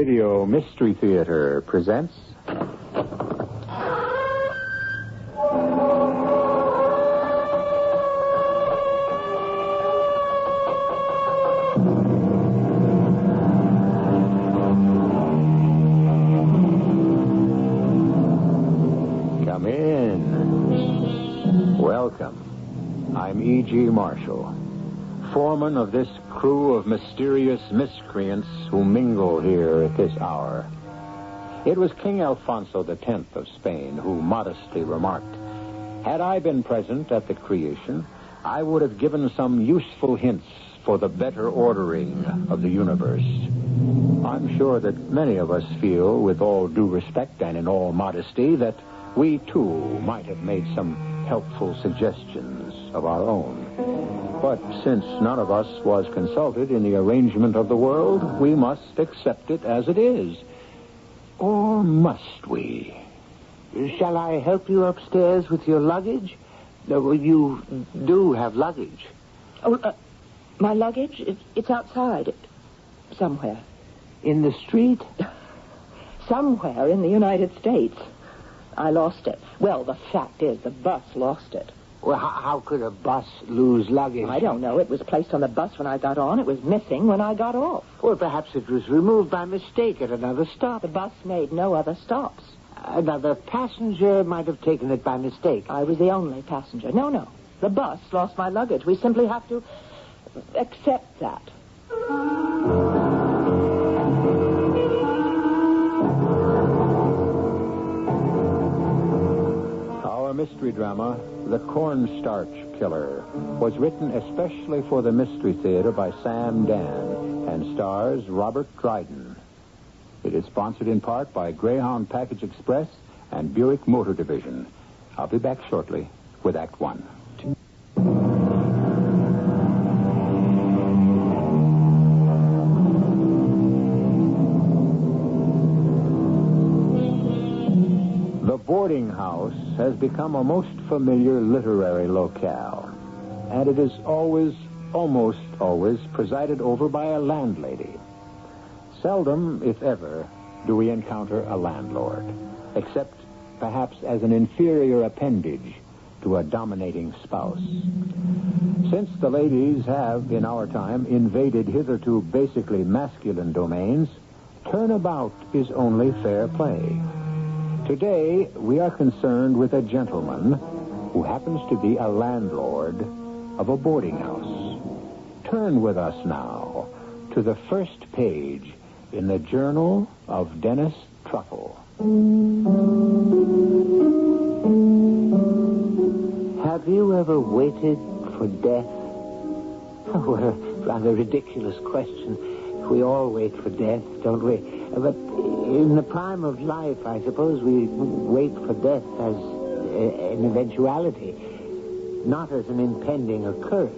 Radio Mystery Theater presents... Come in. Welcome. I'm E.G. Marshall, foreman of this crew of mysterious miscreants who mingle here at this hour. It was King Alfonso X of Spain who modestly remarked, "Had I been present at the creation, I would have given some useful hints for the better ordering of the universe." I'm sure that many of us feel, with all due respect and in all modesty, that we, too, might have made some helpful suggestions of our own. But since none of us was consulted in the arrangement of the world, we must accept it as it is. Or must we? Shall I help you upstairs with your luggage? No, you do have luggage. Oh, my luggage? It's outside. Somewhere. In the street? Somewhere in the United States. I lost it. Well, the fact is, the bus lost it. Well, how could a bus lose luggage? I don't know. It was placed on the bus when I got on. It was missing when I got off. Well, perhaps it was removed by mistake at another stop. The bus made no other stops. Another passenger might have taken it by mistake. I was the only passenger. No. The bus lost my luggage. We simply have to accept that. Our mystery drama, The Cornstarch Killer, was written especially for the Mystery Theater by Sam Dann and stars Robert Dryden. It is sponsored in part by Greyhound Package Express and Buick Motor Division. I'll be back shortly with Act One. The boarding house has become a most familiar literary locale, and it is almost always, presided over by a landlady. Seldom, if ever, do we encounter a landlord, except perhaps as an inferior appendage to a dominating spouse. Since the ladies have, in our time, invaded hitherto basically masculine domains, turnabout is only fair play. Today, we are concerned with a gentleman who happens to be a landlord of a boarding house. Turn with us now to the first page in the Journal of Dennis Truffle. Have you ever waited for death? Oh, what a rather ridiculous question. We all wait for death, don't we? But in the prime of life, I suppose we wait for death as an eventuality, not as an impending occurrence.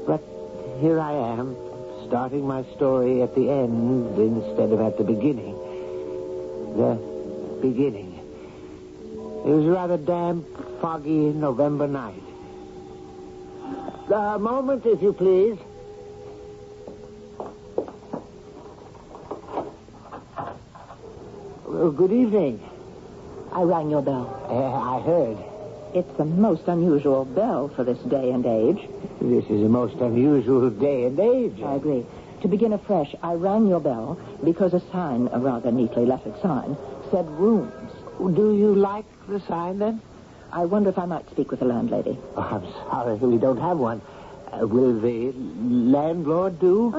But here I am, starting my story at the end instead of at the beginning. The beginning. It was a rather damp, foggy November night. A moment, if you please. Well, good evening. I rang your bell. I heard. It's the most unusual bell for this day and age. This is a most unusual day and age. I agree. To begin afresh, I rang your bell because a sign, a rather neatly lettered sign, said rooms. Do you like the sign, then? I wonder if I might speak with the landlady. Oh, I'm sorry, we don't have one. Will the landlord do?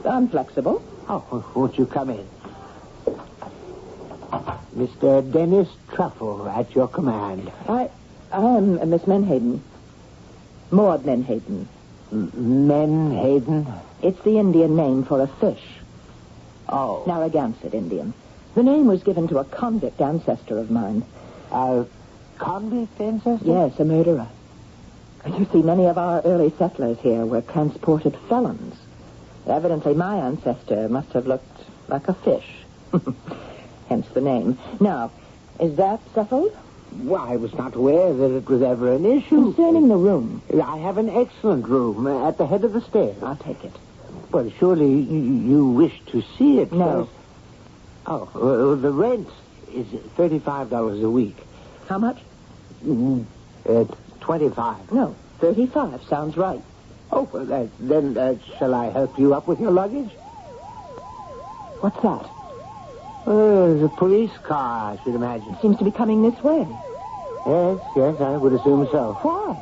I'm flexible. Oh, won't you come in? Mr. Dennis Truffle, at your command. I am Miss Menhaden. Maud Menhaden. Menhaden? It's the Indian name for a fish. Oh. Narragansett Indian. The name was given to a convict ancestor of mine. A convict ancestor? Yes, a murderer. You see, many of our early settlers here were transported felons. Evidently, my ancestor must have looked like a fish. Hence the name. Now, is that settled? Well, I was not aware that it was ever an issue. Concerning the room. I have an excellent room at the head of the stairs. I'll take it. Well, surely you wish to see it No. first. Oh, the rent is $35 a week. How much? 25. No, 35 sounds right. Oh, well, then shall I help you up with your luggage? What's that? The police car, I should imagine. Seems to be coming this way. Yes, I would assume so. Why?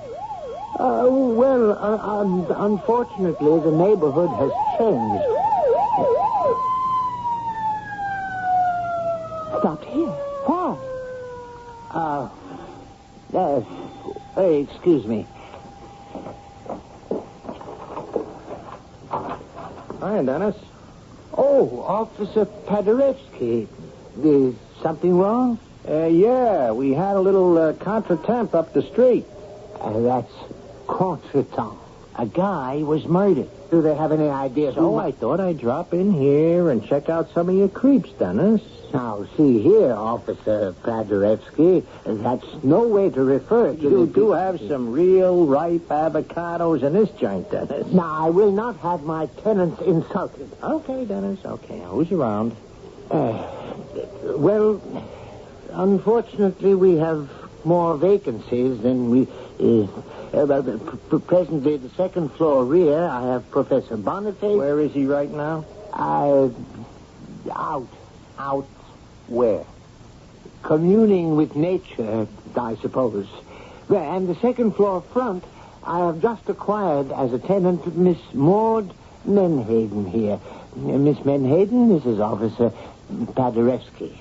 Unfortunately, the neighborhood has changed. Stopped here. Why? Excuse me. Hi, Dennis. Oh, Officer Paderewski. Is something wrong? Yeah, we had a little contretemps up the street. That's contretemps. A guy was murdered. Do they have any idea So I thought I'd drop in here and check out some of your creeps, Dennis. Now, see here, Officer Paderewski, that's no way to refer to You the... do have some real ripe avocados in this joint, Dennis. Now, I will not have my tenants insulted. Okay, Dennis, okay. Who's around? Well, unfortunately, we have more vacancies than we... presently, the second floor rear, I have Professor Boniface. Where is he right now? Out. Out where? Communing with nature, I suppose. And the second floor front, I have just acquired as a tenant Miss Maud Menhaden here. Miss Menhaden, this is Officer Paderewski.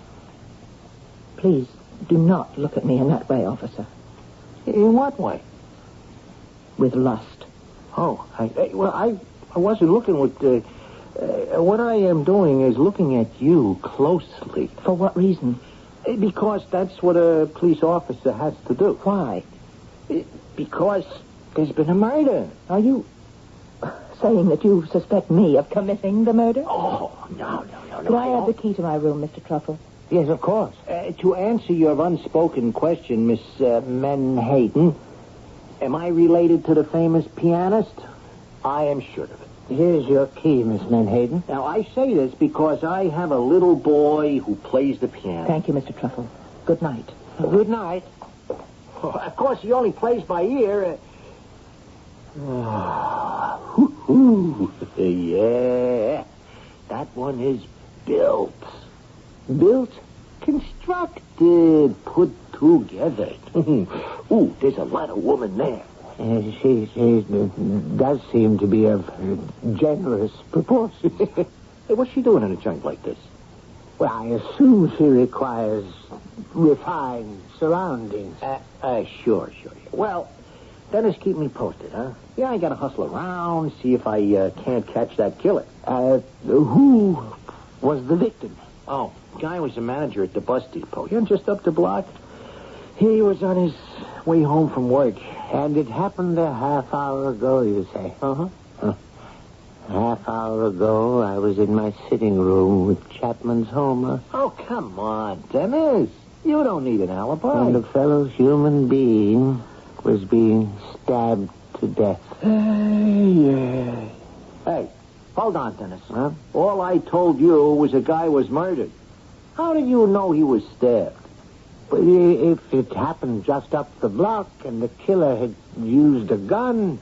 Please, do not look at me in that way, officer. In what way? With lust. Oh, I wasn't looking with... what I am doing is looking at you closely. For what reason? Because that's what a police officer has to do. Why? Because there's been a murder. Are you saying that you suspect me of committing the murder? Oh, no. Could I have the key to my room, Mr. Truffle? Yes, of course. To answer your unspoken question, Miss Menhaden, am I related to the famous pianist? I am sure of it. Here's your key, Miss Menhaden. Now, I say this because I have a little boy who plays the piano. Thank you, Mr. Truffle. Good night. Good night. Oh, of course, he only plays by ear. Yeah. That one is built. Built? Constructed. Put together. Ooh, there's a lot of woman there. She does seem to be of generous proportions. Hey, what's she doing in a joint like this? Well, I assume she requires refined surroundings. Sure. Well, Dennis, keep me posted, huh? Yeah, I gotta hustle around, see if I can't catch that killer. Who was the victim? Oh, guy was the manager at the bus depot. Yeah, just up the block. He was on his way home from work. And it happened a half hour ago, you say? Uh-huh. A half hour ago, I was in my sitting room with Chapman's Homer. Oh, come on, Dennis. You don't need an alibi. And a fellow human being was being stabbed to death. Yeah. Hey, hold on, Dennis. Huh? All I told you was a guy was murdered. How did you know he was stabbed? But if it happened just up the block and the killer had used a gun,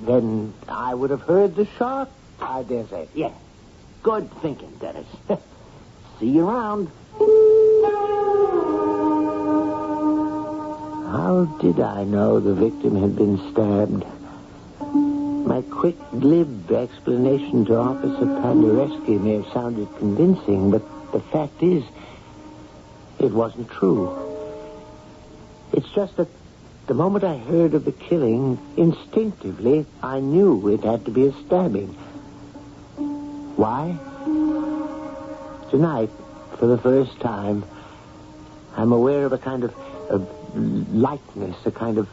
then I would have heard the shot, I dare say. Yeah. Good thinking, Dennis. See you around. How did I know the victim had been stabbed? My quick, glib explanation to Officer Paderewski may have sounded convincing, but the fact is, it wasn't true. It's just that the moment I heard of the killing, instinctively, I knew it had to be a stabbing. Why? Tonight, for the first time, I'm aware of a kind of lightness, a kind of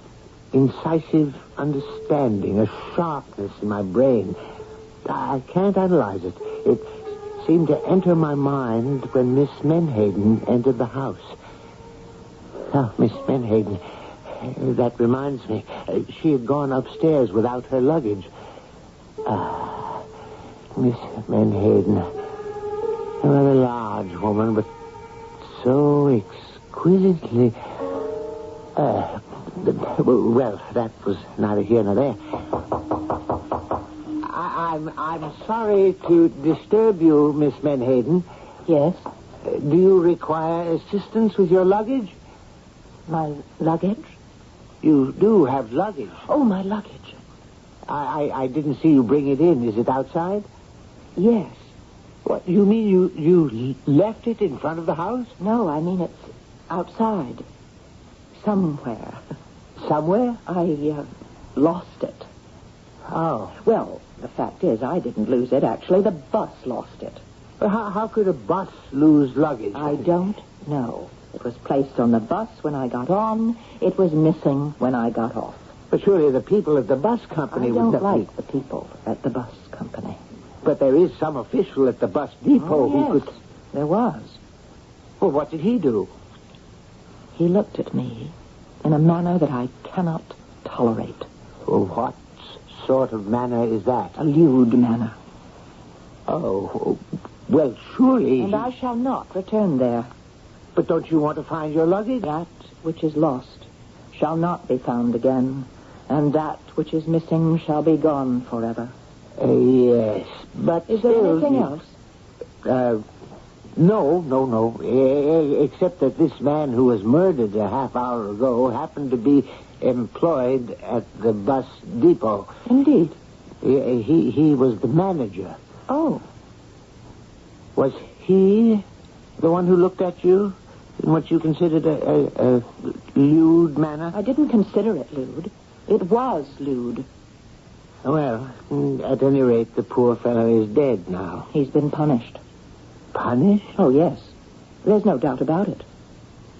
incisive understanding, a sharpness in my brain. I can't analyze it. It seemed to enter my mind when Miss Menhaden entered the house. Now, Miss Menhaden, that reminds me, she had gone upstairs without her luggage. Miss Menhaden. A rather large woman, but so exquisitely... well, that was neither here nor there. I'm sorry to disturb you, Miss Menhaden. Yes? Do you require assistance with your luggage? My luggage? You do have luggage. Oh, my luggage. I didn't see you bring it in. Is it outside? Yes. What, you mean you left it in front of the house? No, I mean it's outside. Somewhere. Somewhere? I lost it. Oh. Well, the fact is, I didn't lose it. Actually, the bus lost it. But how could a bus lose luggage? I don't know. It was placed on the bus when I got on. It was missing when I got off. But surely the people at the bus company I would... don't like the people at the bus company. But there is some official at the bus depot who Yes, could... there was. Well, what did he do? He looked at me in a manner that I cannot tolerate. Well, what sort of manner is that? A lewd manner. Oh, well, surely... And I shall not return there. But don't you want to find your luggage? That which is lost shall not be found again, and that which is missing shall be gone forever. Yes, but Is there anything else? No. Except that this man who was murdered a half hour ago happened to be employed at the bus depot. Indeed. He was the manager. Oh. Was he the one who looked at you in what you considered a lewd manner? I didn't consider it lewd. It was lewd. Well, at any rate, the poor fellow is dead now. He's been punished. Punished? Oh, yes. There's no doubt about it.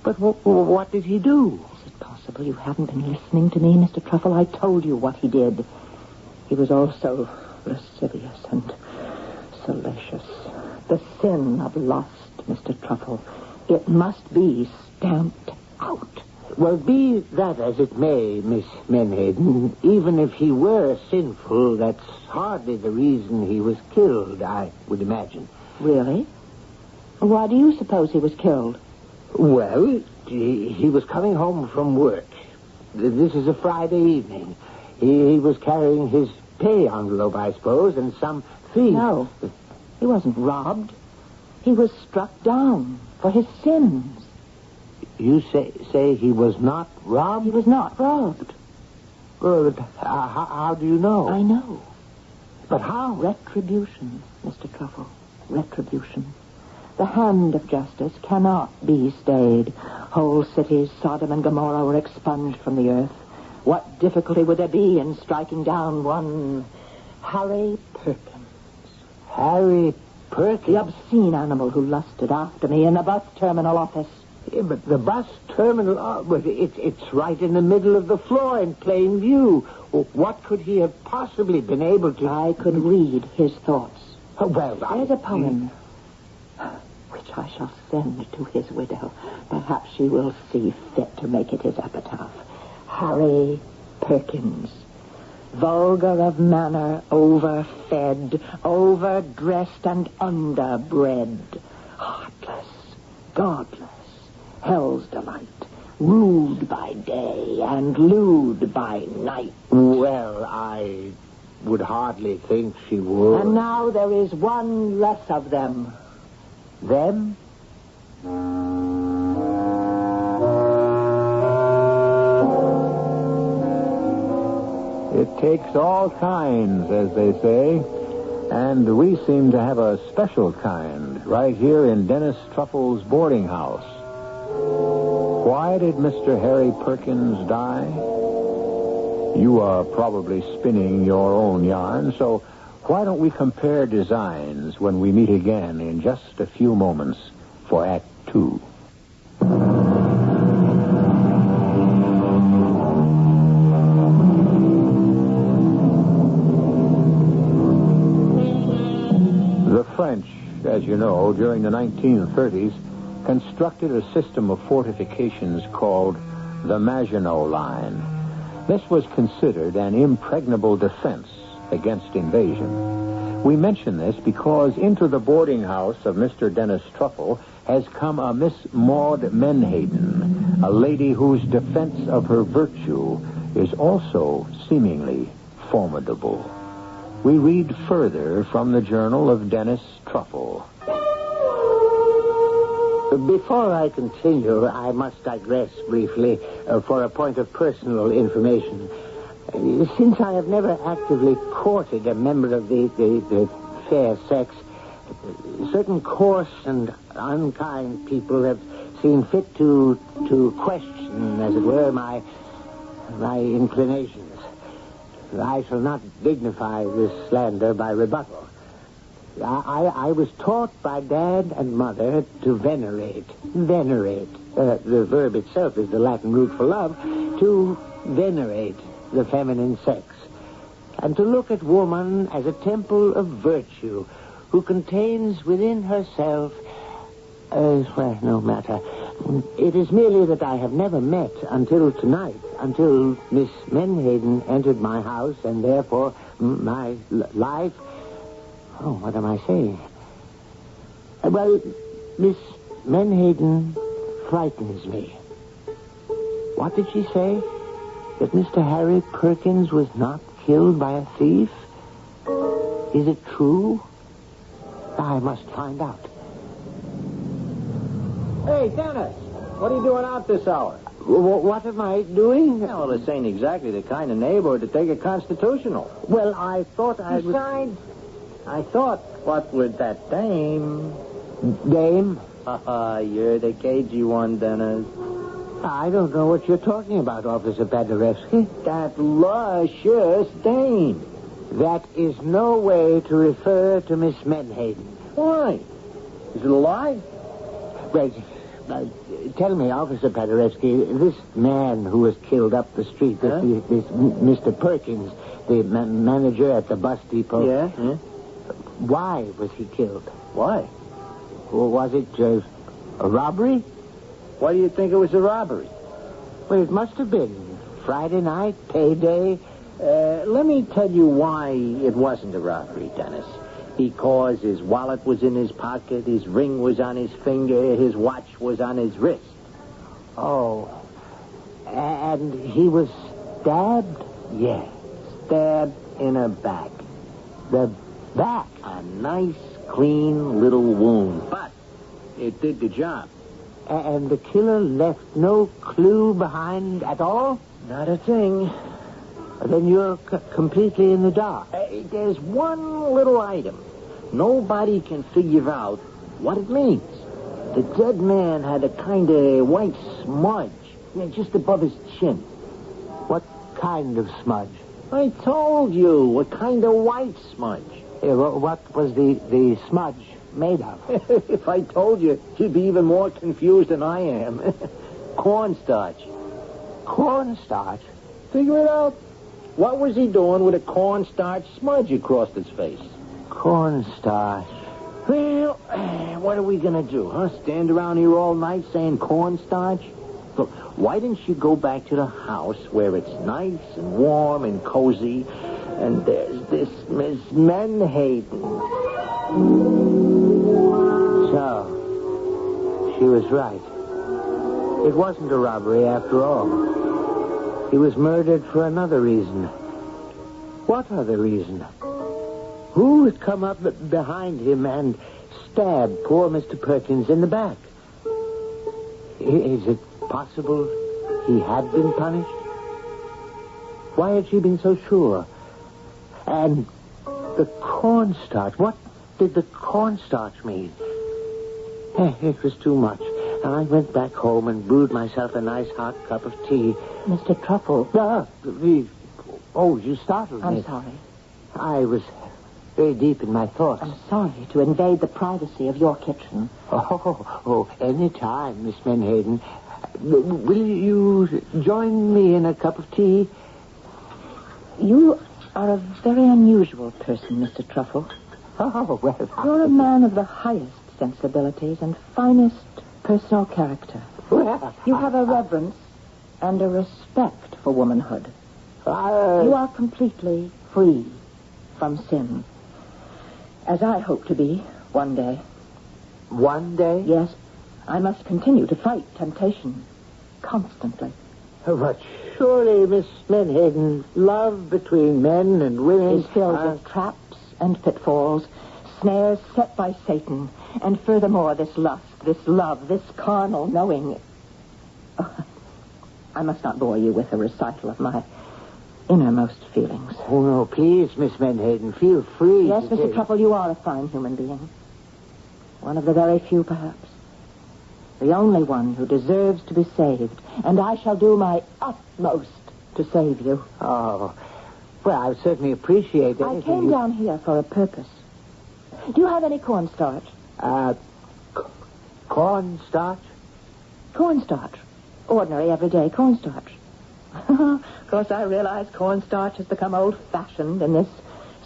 But what did he do? Is it possible you haven't been listening to me, Mr. Truffle? I told you what he did. He was also lascivious and salacious. The sin of lust, Mr. Truffle. It must be stamped out. Well, be that as it may, Miss Menhaden, even if he were sinful, that's hardly the reason he was killed, I would imagine. Really? Why do you suppose he was killed? Well, he was coming home from work. This is a Friday evening. He was carrying his pay envelope, I suppose, and some thief... No, he wasn't robbed. He was struck down for his sins. You say he was not robbed? He was not robbed. Well, how do you know? I know. But how? Retribution, Mr. Truffle. Retribution. The hand of justice cannot be stayed. Whole cities, Sodom and Gomorrah, were expunged from the earth. What difficulty would there be in striking down one Harry Perkins? Harry Perkins? The obscene animal who lusted after me in the bus terminal office. Yeah, but the bus terminal, it's right in the middle of the floor in plain view. What could he have possibly been able to... I could read his thoughts. Well, There's a poem which I shall send to his widow. Perhaps she will see fit to make it his epitaph. Harry Perkins, vulgar of manner, overfed, overdressed and underbred, heartless, godless, hell's delight, rude by day and lewd by night. Well, I would hardly think she would. And now there is one less of them. Them? It takes all kinds, as they say, and we seem to have a special kind right here in Dennis Truffle's boarding house. Why did Mr. Harry Perkins die? You are probably spinning your own yarn, so why don't we compare designs when we meet again in just a few moments for Act 2. The French, as you know, during the 1930s, constructed a system of fortifications called the Maginot Line. This was considered an impregnable defense against invasion. We mention this because into the boarding house of Mr. Dennis Truffle has come a Miss Maud Menhaden, a lady whose defense of her virtue is also seemingly formidable. We read further from the journal of Dennis Truffle. Before I continue, I must digress briefly for a point of personal information. Since I have never actively courted a member of the fair sex, certain coarse and unkind people have seen fit to question, as it were, my inclinations. I shall not dignify this slander by rebuttal. I was taught by Dad and Mother to venerate. The verb itself is the Latin root for love. To venerate the feminine sex. And to look at woman as a temple of virtue who contains within herself... well, no matter. It is merely that I have never met until tonight, until Miss Menhaden entered my house, and therefore my life... Oh, what am I saying? Well, Miss Menhaden frightens me. What did she say? That Mr. Harry Perkins was not killed by a thief? Is it true? I must find out. Hey, Dennis, what are you doing out this hour? What am I doing? Well, this ain't exactly the kind of neighborhood to take a constitutional. Well, I thought I would... Besides, I thought, what with that dame... Dame? You're the cagey one, Dennis. I don't know what you're talking about, Officer Paderewski. That luscious dame. That is no way to refer to Miss Menhaden. Why? Is it a lie? Well, tell me, Officer Paderewski, this man who was killed up the street, this Mr. Perkins, the manager at the bus depot. Yeah? Why was he killed? Why? Or was it a robbery? Why do you think it was a robbery? Well, it must have been. Friday night, payday. Let me tell you why it wasn't a robbery, Dennis. Because his wallet was in his pocket, his ring was on his finger, his watch was on his wrist. Oh. And he was stabbed? Yes, stabbed in the back. The back? A nice, clean little wound. But it did the job. And the killer left no clue behind at all? Not a thing. Then you're completely in the dark. There's one little item. Nobody can figure out what it means. The dead man had a kind of white smudge just above his chin. What kind of smudge? I told you, a kind of white smudge. What was the smudge made of? If I told you, you'd be even more confused than I am. Cornstarch. Cornstarch? Figure it out. What was he doing with a cornstarch smudge across his face? Cornstarch. Well, what are we going to do, huh? Stand around here all night saying cornstarch? Look, why didn't you go back to the house where it's nice and warm and cozy, and there's this Miss Menhaden? So, she was right. It wasn't a robbery after all. He was murdered for another reason. What other reason? Who had come up behind him and stabbed poor Mr. Perkins in the back? Is it possible he had been punished? Why had she been so sure? And the cornstarch. What did the cornstarch mean? It was too much. I went back home and brewed myself a nice hot cup of tea. Mr. Truffle. You startled me. I'm sorry. I was very deep in my thoughts. I'm sorry to invade the privacy of your kitchen. Any time, Miss Menhaden. Will you join me in a cup of tea? You are a very unusual person, Mr. Truffle. Oh, well... You're a man of the highest sensibilities and finest personal character. You have a reverence and a respect for womanhood. You are completely free from sin. As I hope to be one day. One day? Yes, I must continue to fight temptation constantly. But surely, Miss Menhaden, love between men and women Is filled with traps and pitfalls, snares set by Satan, and furthermore this lust, this love, this carnal knowing. Oh, I must not bore you with a recital of my innermost feelings. Oh, no, please, Miss Menhaden, feel free. Yes, Mr. Truffle, you are a fine human being. One of the very few, perhaps. The only one who deserves to be saved. And I shall do my utmost to save you. Oh, well, I certainly appreciate that. I came down here for a purpose. Do you have any cornstarch? Cornstarch? Cornstarch. Ordinary, everyday cornstarch. Of course, I realize cornstarch has become old-fashioned in this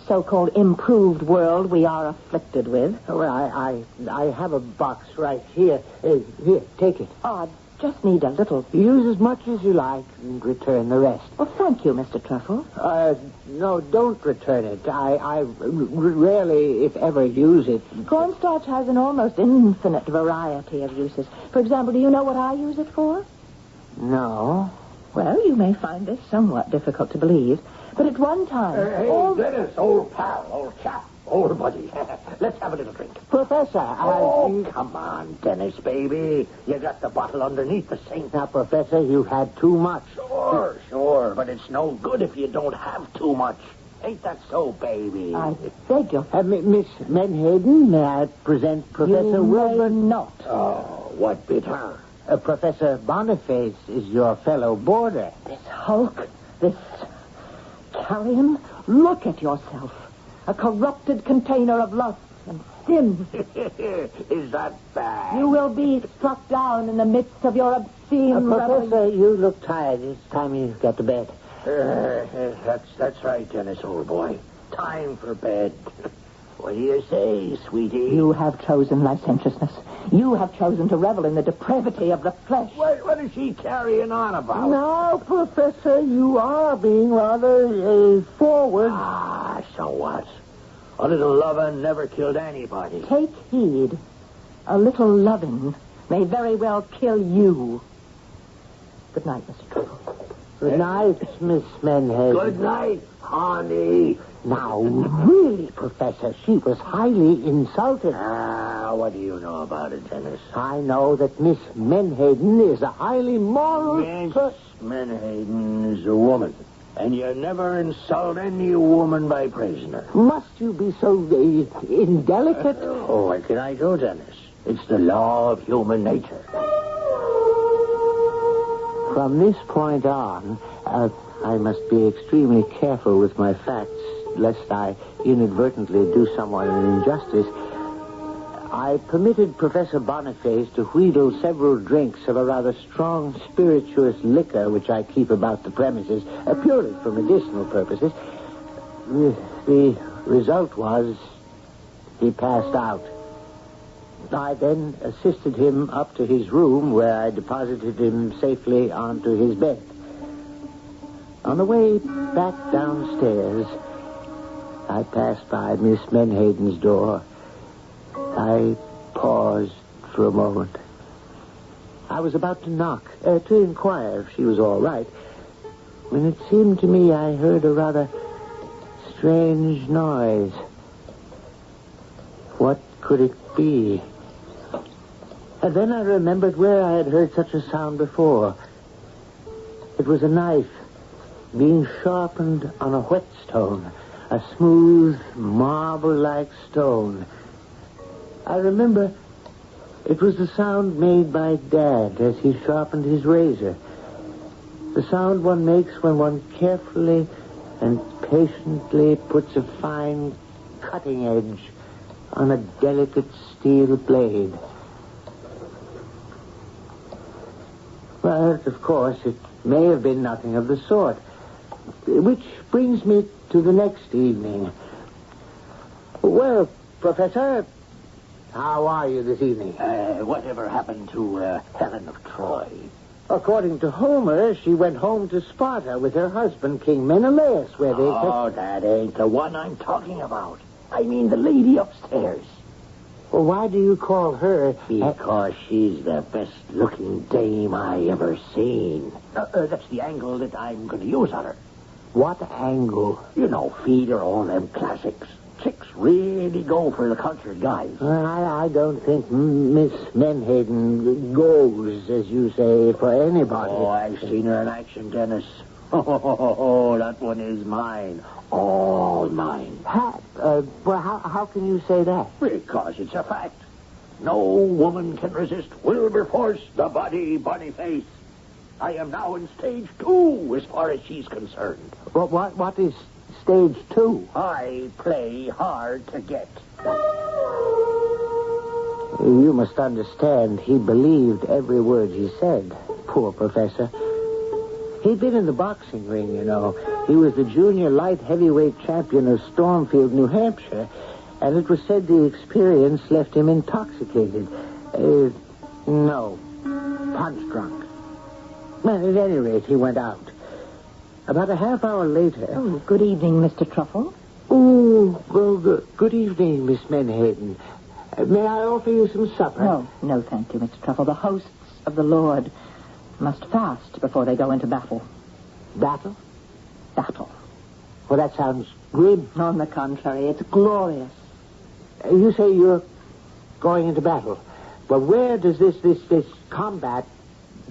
so-called improved world we are afflicted with. Well, I have a box right here. Here, take it. Oh, I just need a little. Use as much as you like and return the rest. Well, thank you, Mr. Truffle. No, don't return it. I rarely, if ever, use it. Cornstarch has an almost infinite variety of uses. For example, do you know what I use it for? No. Well, you may find this somewhat difficult to believe, but at one time... Hey, Dennis, old pal, old chap, old buddy. Let's have a little drink. Professor, Come on, Dennis, baby. You got the bottle underneath the sink. Now, Professor, you've had too much. Sure, but it's no good if you don't have too much. Ain't that so, baby? I beg your... Miss Menhaden, may I present Professor You Wilbur? may not. Oh, what bit her? Professor Boniface is your fellow boarder. This hulk, this carrion, look at yourself. A corrupted container of lust and sin. Is that bad? You will be struck down in the midst of your obscene revelings. Professor, you look tired. It's time you got to bed. That's right, Dennis, old boy. Time for bed. What do you say, sweetie? You have chosen licentiousness. You have chosen to revel in the depravity of the flesh. What is she carrying on about? Now, Professor, you are being rather forward. Ah, so what? A little lovin' never killed anybody. Take heed. A little loving may very well kill you. Good night, Mr. Truffle. Good night, Miss Menhaden. Good night, honey. Now, really, Professor, she was highly insulted. Ah, what do you know about it, Dennis? I know that Miss Menhaden is a highly moral... Miss Menhaden is a woman. And you never insult any woman by praising her. Must you be so indelicate? Oh, what can I do, Dennis? It's the law of human nature. From this point on, I must be extremely careful with my facts, lest I inadvertently do someone an injustice. I permitted Professor Boniface to wheedle several drinks of a rather strong spirituous liquor which I keep about the premises, purely for medicinal purposes. The result was he passed out. I then assisted him up to his room, where I deposited him safely onto his bed. On the way back downstairs, I passed by Miss Menhaden's door. I paused for a moment. I was about to knock, to inquire if she was all right, when it seemed to me I heard a rather strange noise. What could it be? And then I remembered where I had heard such a sound before. It was a knife being sharpened on a whetstone, a smooth, marble-like stone. I remember it was the sound made by Dad as he sharpened his razor. The sound one makes when one carefully and patiently puts a fine cutting edge on a delicate steel blade. But, of course, it may have been nothing of the sort. Which brings me to the next evening. Well, Professor, how are you this evening? Whatever happened to Helen of Troy? According to Homer, she went home to Sparta with her husband, King Menelaus, where they... Oh, that ain't the one I'm talking about. I mean the lady upstairs. Well, why do you call her... Because she's the best-looking dame I ever seen. That's the angle that I'm going to use on her. What angle? You know, feed her all them classics. Chicks really go for the cultured guys. I don't think Miss Menhaden goes, as you say, for anybody. Oh, I've seen her in action, Dennis. Oh, that one is mine. All mine. Pat, well, how can you say that? Because it's a fact. No woman can resist Wilberforce, the Boniface. I am now in stage 2 as far as she's concerned. What is stage 2? I play hard to get. You must understand, he believed every word he said. Poor professor. He'd been in the boxing ring, you know. He was the junior light heavyweight champion of Stormfield, New Hampshire, and it was said the experience left him intoxicated. No, punch drunk. Well, at any rate, he went out. About a half hour later... Oh, good evening, Mr. Truffle. Oh, well, good evening, Miss Menhaden. May I offer you some supper? No, thank you, Mr. Truffle. The hosts of the Lord must fast before they go into battle. Battle? Battle. Well, that sounds grim. On the contrary, it's glorious. You say you're going into battle. Well, where does this combat,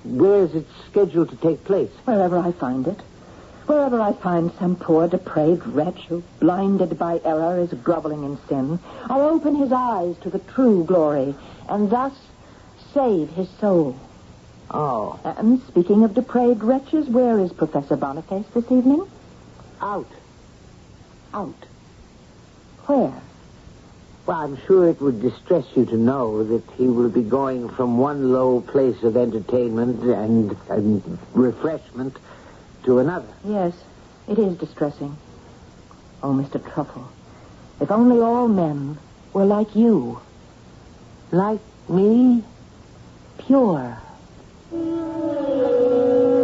where is it scheduled to take place? Wherever I find it. Wherever I find some poor, depraved wretch who, blinded by error, is groveling in sin, I open his eyes to the true glory, and thus save his soul. Oh. And speaking of depraved wretches, where is Professor Boniface this evening? Out. Out. Where? Well, I'm sure it would distress you to know that he will be going from one low place of entertainment and refreshment to another. Yes, it is distressing. Oh, Mr. Truffle, if only all men were like you. Like me? Pure.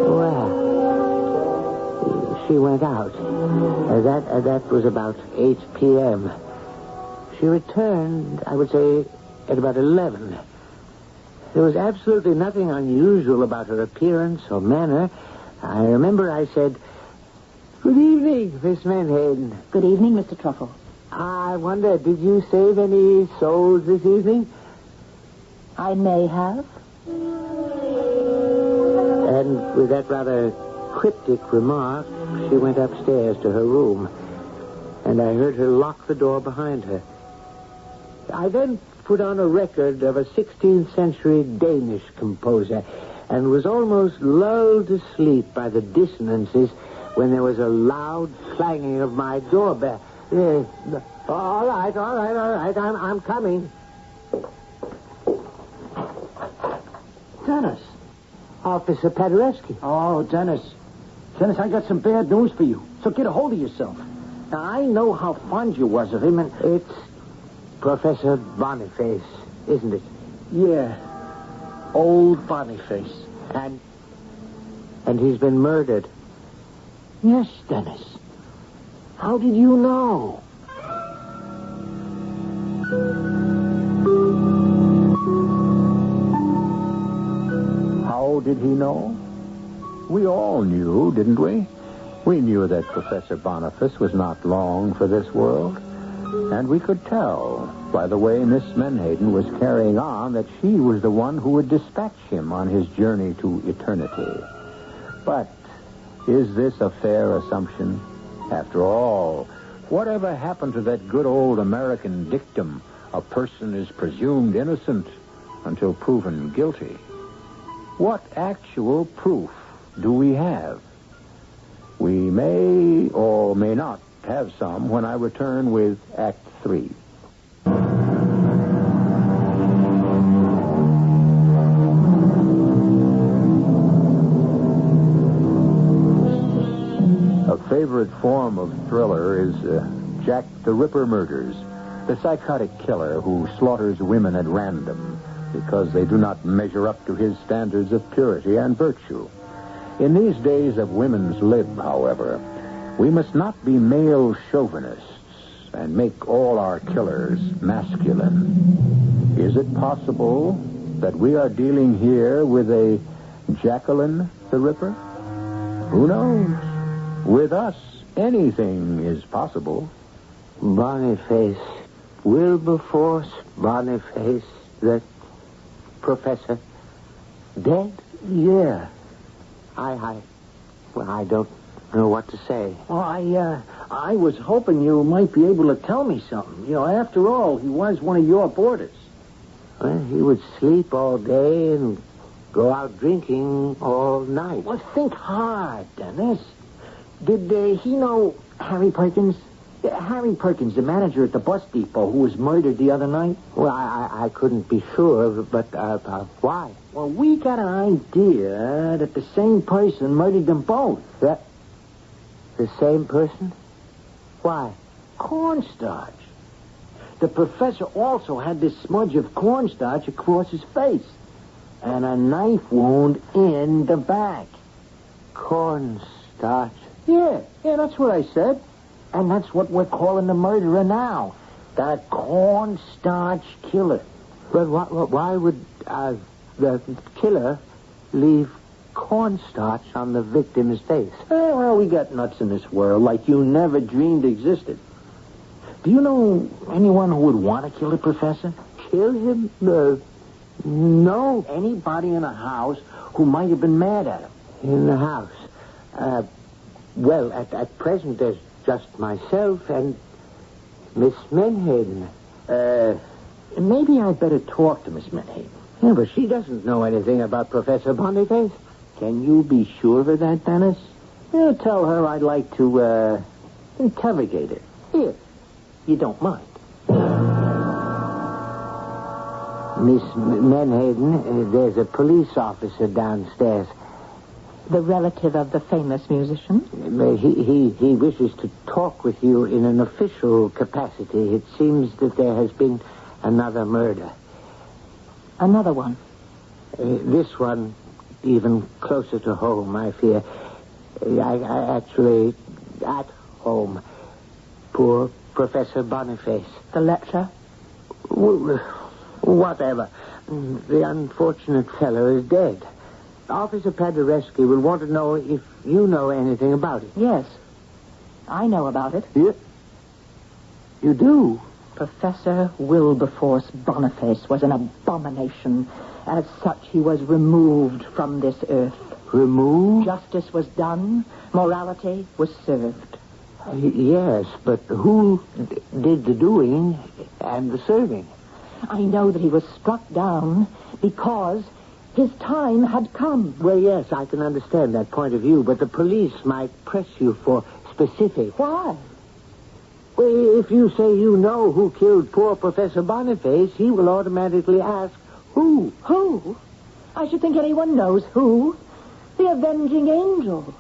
Well, she went out. That was about 8 p.m. She returned, I would say, at about 11. There was absolutely nothing unusual about her appearance or manner. I remember I said, "Good evening, Miss Menhaden." Good evening, Mr. Truffle. I wonder, did you save any souls this evening? I may have. And with that rather cryptic remark, she went upstairs to her room, and I heard her lock the door behind her. I then put on a record of a 16th century Danish composer and was almost lulled to sleep by the dissonances when there was a loud clanging of my doorbell. All right, I'm coming. Dennis. Officer Paderewski. Oh, Dennis. Dennis, I got some bad news for you. So get a hold of yourself. Now, I know how fond you was of him, and... It's Professor Boniface, isn't it? Yeah. Old Boniface. And he's been murdered. Yes, Dennis. How did you know? How did he know? We all knew, didn't we? We knew that Professor Boniface was not long for this world. And we could tell by the way Miss Menhaden was carrying on that she was the one who would dispatch him on his journey to eternity. But is this a fair assumption? After all, whatever happened to that good old American dictum, a person is presumed innocent until proven guilty? What actual proof do we have? We may or may not have some when I return with Act 3. A favorite form of thriller is Jack the Ripper murders, the psychotic killer who slaughters women at random because they do not measure up to his standards of purity and virtue. In these days of women's lib, however, we must not be male chauvinists, and make all our killers masculine. Is it possible that we are dealing here with a Jacqueline the Ripper? Who knows? With us, anything is possible. Boniface. Wilberforce Boniface, the professor. Dead? Yeah. Well, I don't know what to say. Well, I was hoping you might be able to tell me something. After all, he was one of your boarders. Well, he would sleep all day and go out drinking all night. Well, think hard, Dennis. Did he know Harry Perkins? Harry Perkins, the manager at the bus depot who was murdered the other night? Well, I couldn't be sure, but why? Well, we got an idea that the same person murdered them both. The same person? Why? Cornstarch. The professor also had this smudge of cornstarch across his face. And a knife wound in the back. Cornstarch? Yeah, that's what I said. And that's what we're calling the murderer now. The Cornstarch Killer. But why would the killer leave cornstarch on the victim's face? Well, we got nuts in this world like you never dreamed existed. Do you know anyone who would want to kill the professor? Kill him? No. Anybody in the house who might have been mad at him. In the house? Well, at present there's just myself and Miss Menhaden. Maybe I'd better talk to Miss Menhaden. Yeah, but she doesn't know anything about Professor Boniface. Can you be sure of that, Dennis? Tell her I'd like to, interrogate her. If you don't mind. Miss Menhaden, there's a police officer downstairs. The relative of the famous musician? He wishes to talk with you in an official capacity. It seems that there has been another murder. Another one? This one even closer to home, I fear. I actually, at home. Poor Professor Boniface. The lecturer? Whatever. The unfortunate fellow is dead. Officer Paderewski will want to know if you know anything about it. Yes. I know about it. You do? Professor Wilberforce Boniface was an abomination. As such, he was removed from this earth. Removed? Justice was done. Morality was served. Yes, but who did the doing and the serving? I know that he was struck down because his time had come. Well, yes, I can understand that point of view, but the police might press you for specifics. Why? Well, if you say you know who killed poor Professor Boniface, he will automatically ask, who? Who? I should think anyone knows who. The avenging angel.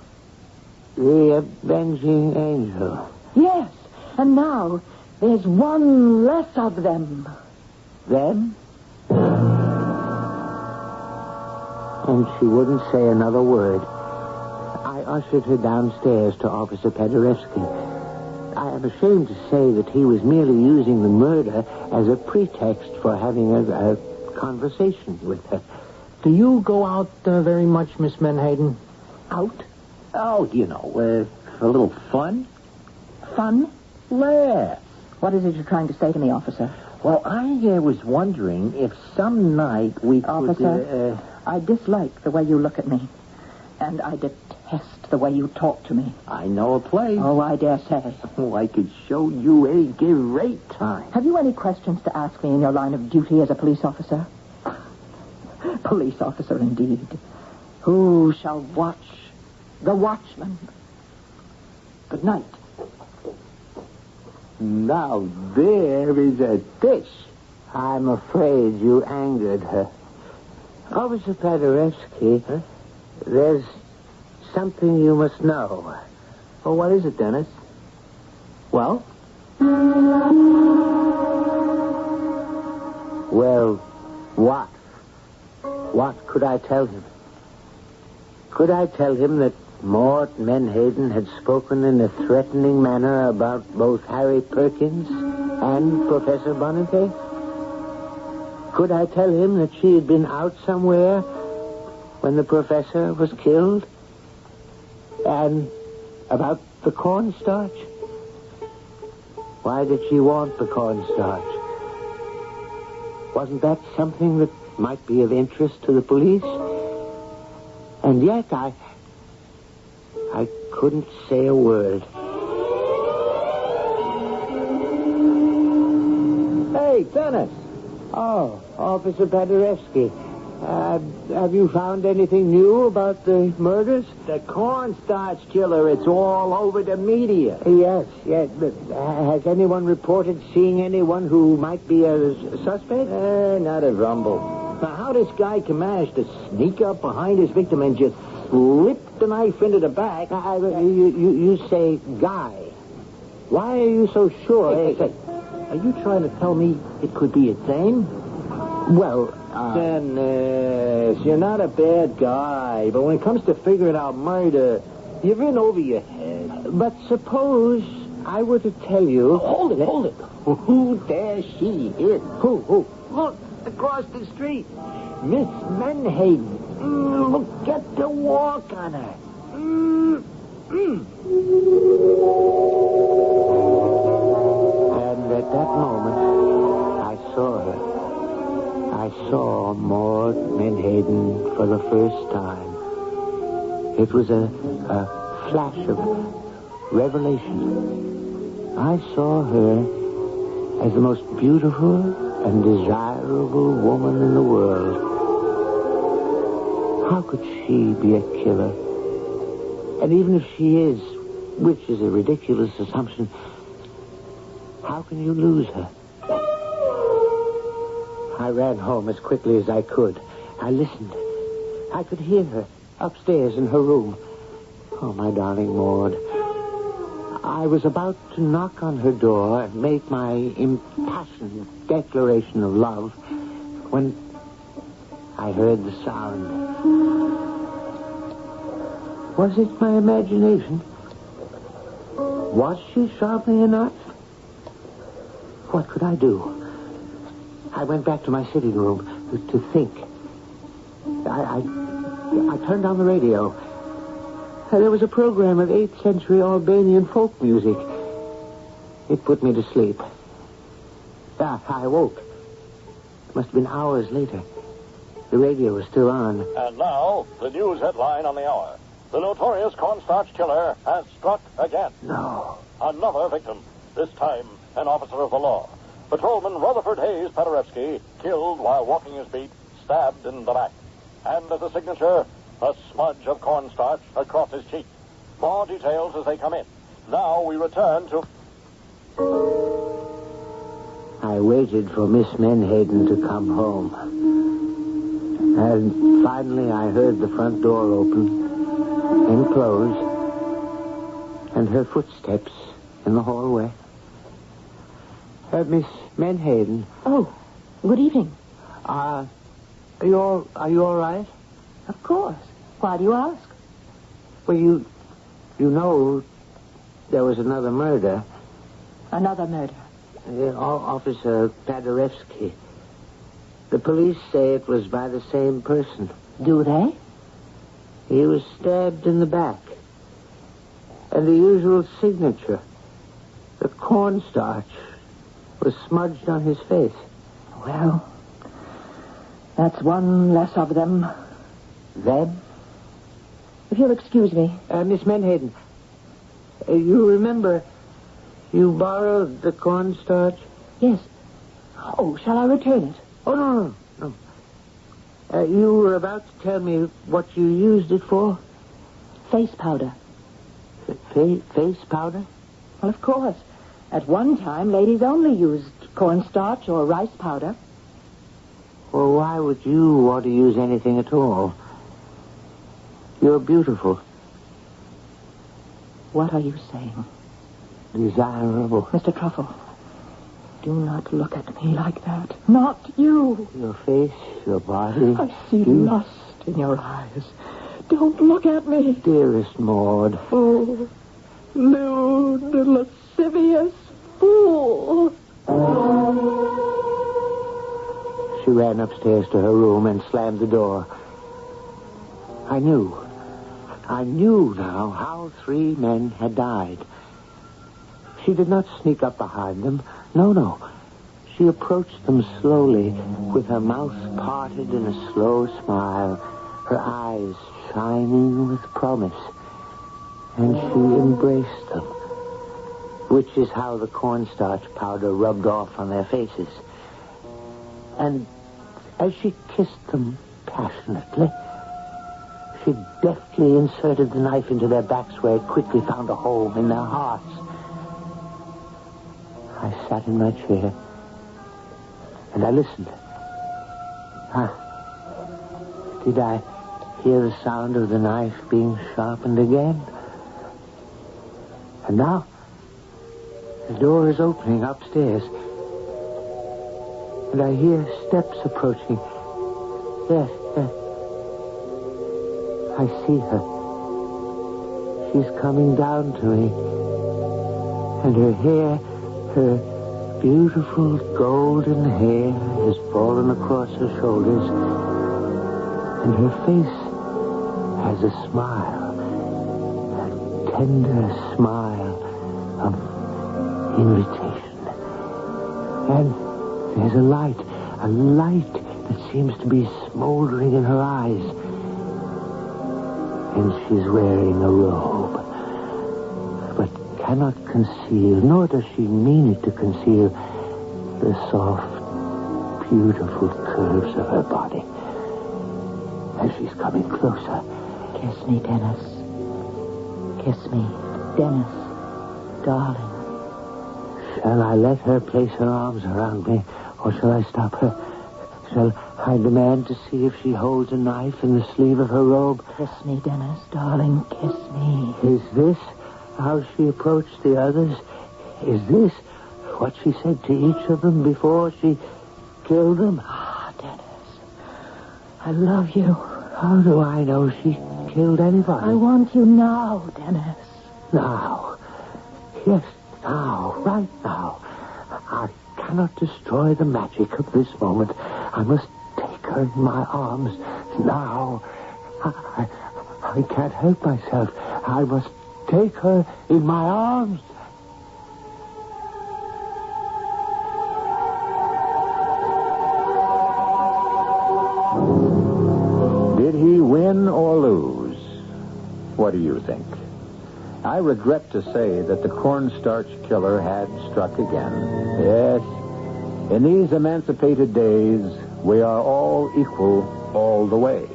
The avenging angel. Yes, and now there's one less of them. Them? And she wouldn't say another word. I ushered her downstairs to Officer Paderewski. I am ashamed to say that he was merely using the murder as a pretext for having a conversation with her. Do you go out very much, Miss Menhaden? Out? Oh, for a little fun? Fun? Laugh. What is it you're trying to say to me, officer? Well, I was wondering if some night we could... Officer, I dislike the way you look at me. And I detest the way you talk to me. I know a place. Oh, I dare say. Oh, I could show you a great time. Have you any questions to ask me in your line of duty as a police officer? Police officer, indeed. Who shall watch the watchman? Good night. Now, there is a dish. I'm afraid you angered her. Officer Paderewski, there's something you must know. Oh, what is it, Dennis? Well? Well, what? What could I tell him? Could I tell him that Mort Menhaden had spoken in a threatening manner about both Harry Perkins and Professor Bonnetay? Could I tell him that she had been out somewhere when the professor was killed? And about the cornstarch? Why did she want the cornstarch? Wasn't that something that might be of interest to the police? And yet I couldn't say a word. Hey, Dennis. Oh, Officer Paderewski. Have you found anything new about the murders? The cornstarch killer, it's all over the media. Yes. But has anyone reported seeing anyone who might be a suspect? Not a rumble. Now, how this guy can manage to sneak up behind his victim and just slip the knife into the back? You say guy. Why are you so sure? Hey, are you trying to tell me it could be a Dane? Well, Dennis, you're not a bad guy, but when it comes to figuring out murder, you're in over your head. But suppose I were to tell you... Hold it. Who there she is? Who? Look, across the street. Miss Menhaden. Look at the walk on her. And at that moment, I saw her. I saw Maud Menhaden for the first time. It was a flash of revelation. I saw her as the most beautiful and desirable woman in the world. How could she be a killer? And even if she is, which is a ridiculous assumption, how can you lose her? I ran home as quickly as I could. I listened. I could hear her upstairs in her room. Oh, my darling Maud. I was about to knock on her door and make my impassioned declaration of love when I heard the sound. Was it my imagination? Was she sharpening a knife? What could I do? I went back to my sitting room to think. I turned on the radio. There was a program of 8th century Albanian folk music. It put me to sleep. I woke. It must have been hours later. The radio was still on. And now, the news headline on the hour. The notorious cornstarch killer has struck again. No. Another victim, this time an officer of the law. Patrolman Rutherford Hayes Paderewski, killed while walking his beat, stabbed in the back. And as a signature, a smudge of cornstarch across his cheek. More details as they come in. Now we return to... I waited for Miss Menhaden to come home. And finally I heard the front door open and close, and her footsteps in the hallway. Miss Menhaden. Oh, good evening. Are you all right? Of course. Why do you ask? Well, you know there was another murder. Another murder. Officer Paderewski. The police say it was by the same person. Do they? He was stabbed in the back. And the usual signature, the cornstarch, was smudged on his face. Well, that's one less of them. Them? If you'll excuse me. Miss Menhaden, you remember you borrowed the cornstarch? Yes. Oh, shall I return it? Oh, no. You were about to tell me what you used it for? Face powder. Face powder? Well, of course. At one time, ladies only used cornstarch or rice powder. Well, why would you want to use anything at all? You're beautiful. What are you saying? Desirable. Mr. Truffle, do not look at me like that. Not you. Your face, your body. I see lust in your eyes. Don't look at me. Dearest Maud. Oh, lewd, lascivious fool. She ran upstairs to her room and slammed the door. I knew now how 3 men had died. She did not sneak up behind them. No. She approached them slowly, with her mouth parted in a slow smile, her eyes shining with promise. And she embraced them, which is how the cornstarch powder rubbed off on their faces. And as she kissed them passionately, she deftly inserted the knife into their backs where it quickly found a hole in their hearts. I sat in my chair and I listened. Did I hear the sound of the knife being sharpened again? And now, the door is opening upstairs. And I hear steps approaching. Yes. I see her. She's coming down to me. And her hair, her beautiful golden hair, has fallen across her shoulders. And her face has a smile. A tender smile of invitation. And there's a light that seems to be smoldering in her eyes. And she's wearing a robe, but cannot conceal, nor does she mean it to conceal, the soft, beautiful curves of her body. As she's coming closer. Kiss me, Dennis. Kiss me, Dennis, darling. Shall I let her place her arms around me, or shall I stop her? Shall I demand to see if she holds a knife in the sleeve of her robe? Kiss me, Dennis, darling, kiss me. Is this how she approached the others? Is this what she said to each of them before she killed them? Dennis, I love you. How do I know she killed anybody? I want you now, Dennis. Now. Yes, now. Right now. I cannot destroy the magic of this moment. I must take her in my arms now. I can't help myself. I must take her in my arms. Did he win or lose? What do you think? I regret to say that the cornstarch killer had struck again. Yes, in these emancipated days, we are all equal all the way.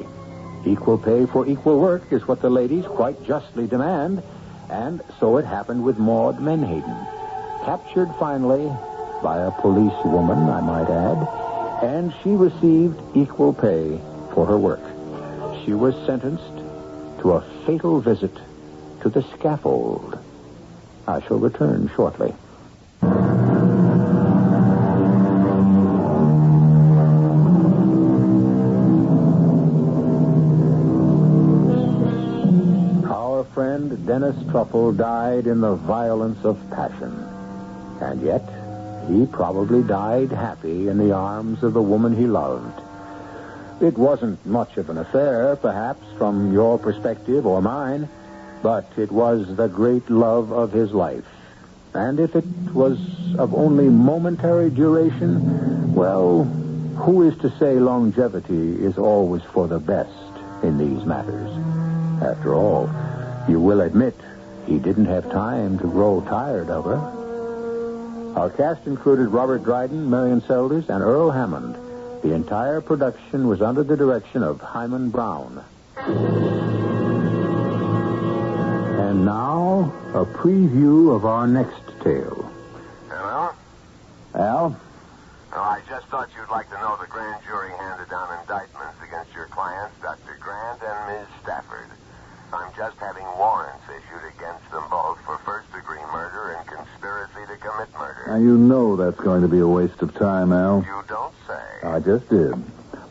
Equal pay for equal work is what the ladies quite justly demand, and so it happened with Maud Menhaden. Captured finally by a policewoman, I might add, and she received equal pay for her work. She was sentenced to a fatal visit to the scaffold. I shall return shortly. Our friend Dennis Truffle died in the violence of passion. And yet, he probably died happy in the arms of the woman he loved. It wasn't much of an affair, perhaps, from your perspective or mine, but it was the great love of his life. And if it was of only momentary duration, well, who is to say longevity is always for the best in these matters? After all, you will admit he didn't have time to grow tired of her. Our cast included Robert Dryden, Marian Seldes, and Earl Hammond. The entire production was under the direction of Hyman Brown. And now, a preview of our next tale. Hello? Al? Well, I just thought you'd like to know the grand jury handed down indictments against your clients, Dr. Grant and Ms. Stafford. I'm just having warrants issued against them both for first-degree murder and conspiracy to commit murder. Now, you know that's going to be a waste of time, Al. You don't say. I just did.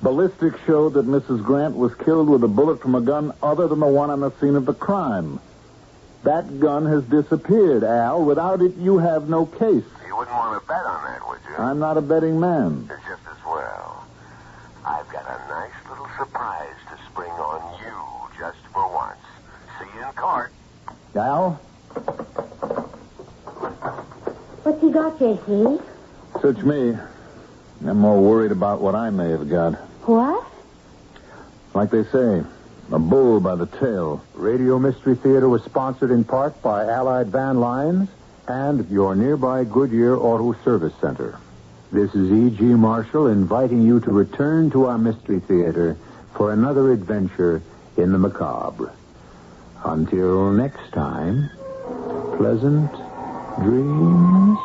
Ballistics showed that Mrs. Grant was killed with a bullet from a gun other than the one on the scene of the crime. That gun has disappeared, Al. Without it, you have no case. You wouldn't want to bet on that, would you? I'm not a betting man. It's just as well. I've got a nice little surprise to spring on you just for once. See you in court. Al? What's he got, J.C.? Search me. I'm more worried about what I may have got. What? Like they say, a bull by the tail. Radio Mystery Theater was sponsored in part by Allied Van Lines and your nearby Goodyear Auto Service Center. This is E.G. Marshall inviting you to return to our Mystery Theater for another adventure in the macabre. Until next time, pleasant dreams.